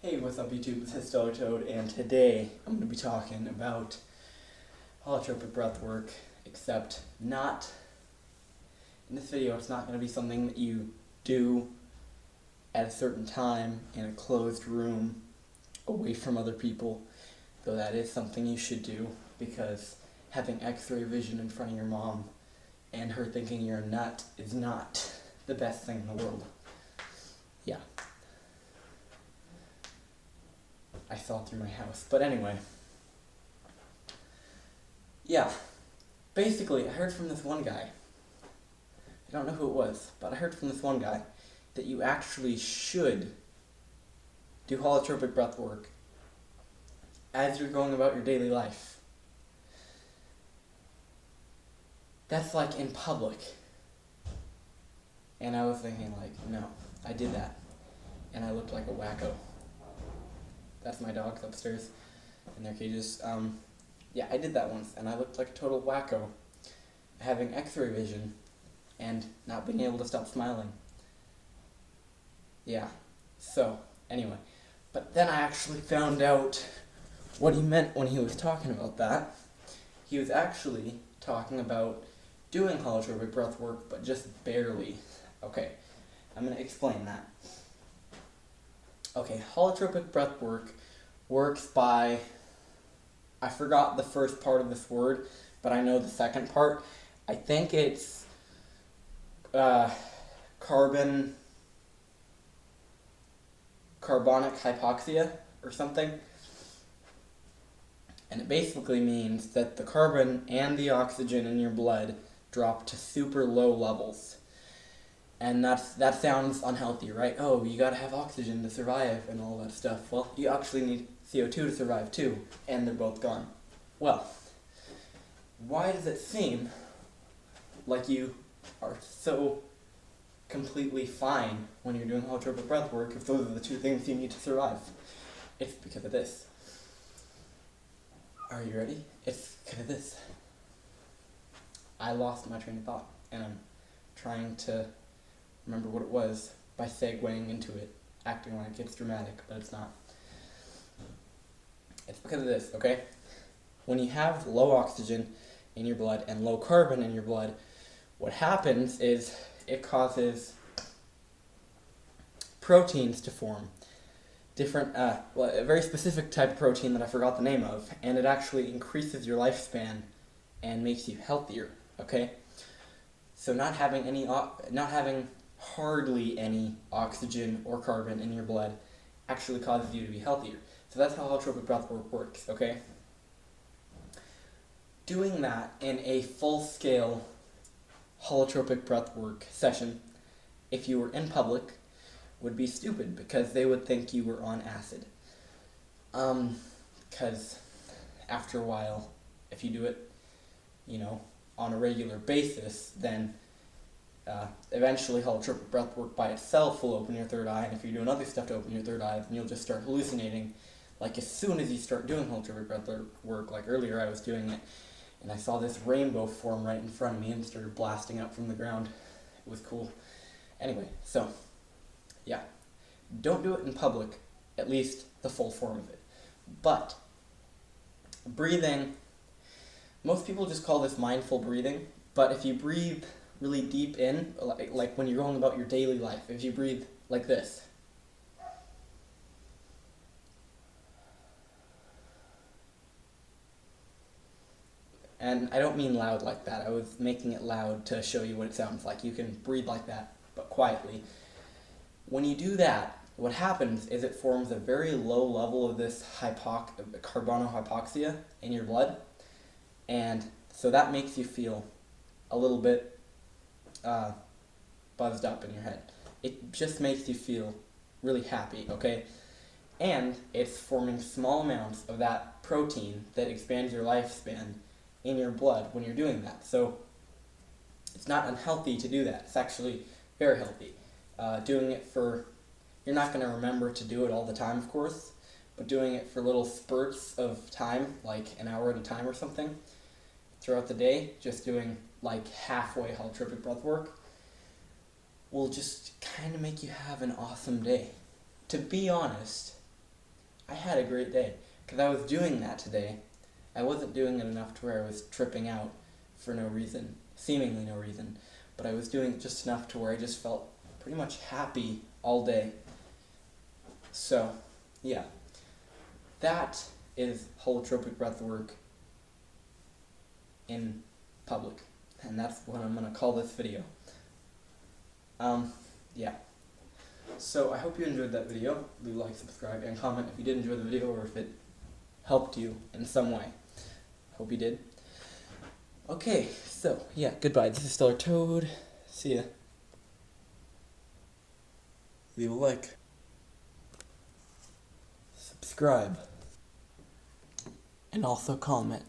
Hey, what's up YouTube? This is Toad, and today I'm going to be talking about holotropic breathwork, except not, in this video it's not going to be something that you do at a certain time in a closed room away from other people, though that is something you should do, because having x-ray vision in front of your mom and her thinking you're a nut is not the best thing in the world. Yeah. I saw through my house. But anyway. Yeah. Basically, I heard from this one guy. I don't know who it was, but I heard from this one guy that you actually should do holotropic breath work as you're going about your daily life. That's like in public. And I was thinking like, no, I did that. And I looked like a wacko. That's my dogs upstairs in their cages. Yeah, I did that once, and I looked like a total wacko, having x-ray vision and not being able to stop smiling. Yeah, so, anyway. But then I actually found out what he meant when he was talking about that. He was actually talking about doing holotropic breath work, but just barely. Okay, I'm going to explain that. Okay, holotropic breath work works by, I forgot the first part of this word, but I know the second part. I think it's carbonic hypoxia or something. And it basically means that the carbon and the oxygen in your blood drop to super low levels. And that sounds unhealthy, right? Oh, you gotta have oxygen to survive and all that stuff. Well, you actually need CO2 to survive too, and they're both gone. Well, why does it seem like you are so completely fine when you're doing holotropic breath work if those are the two things you need to survive? It's because of this. Are you ready? It's because of this. I lost my train of thought, and I'm trying to remember what it was by segueing into it, acting like it's dramatic, but it's not. It's because of this, okay? When you have low oxygen in your blood and low carbon in your blood, what happens is it causes proteins to form. Different, a very specific type of protein that I forgot the name of, and it actually increases your lifespan and makes you healthier, okay? So not having hardly any oxygen or carbon in your blood actually causes you to be healthier. So that's how holotropic breath work works, okay? Doing that in a full-scale holotropic breath work session, if you were in public, would be stupid because they would think you were on acid. Because after a while, if you do it, on a regular basis, then eventually holotropic breath work by itself will open your third eye, and if you're doing other stuff to open your third eye, then you'll just start hallucinating. Like as soon as you start doing holotropic breath work, like earlier I was doing it, and I saw this rainbow form right in front of me and started blasting up from the ground. It was cool. Anyway, so, yeah. Don't do it in public, at least the full form of it. But, breathing, most people just call this mindful breathing, but if you breathe really deep in, like when you're going about your daily life, if you breathe like this, and I don't mean loud like that, I was making it loud to show you what it sounds like. You can breathe like that, but quietly. When you do that, what happens is it forms a very low level of this carbonohypoxia in your blood, and so that makes you feel a little bit buzzed up in your head. It just makes you feel really happy, okay? And it's forming small amounts of that protein that expands your lifespan in your blood when you're doing that. So it's not unhealthy to do that. It's actually very healthy. Doing it for, you're not going to remember to do it all the time, of course, but doing it for little spurts of time, like an hour at a time or something, throughout the day, just doing like halfway holotropic breath work, will just kind of make you have an awesome day. To be honest, I had a great day. Because I was doing that today. I wasn't doing it enough to where I was tripping out for no reason, seemingly no reason, but I was doing it just enough to where I just felt pretty much happy all day. So, yeah. That is holotropic breathwork in public. And that's what I'm going to call this video. Yeah. So I hope you enjoyed that video. Leave a like, subscribe, and comment if you did enjoy the video or if it helped you in some way. Hope you did. Okay, so yeah, goodbye. This is Stellar Toad. See ya. Leave a like. Subscribe. And also comment.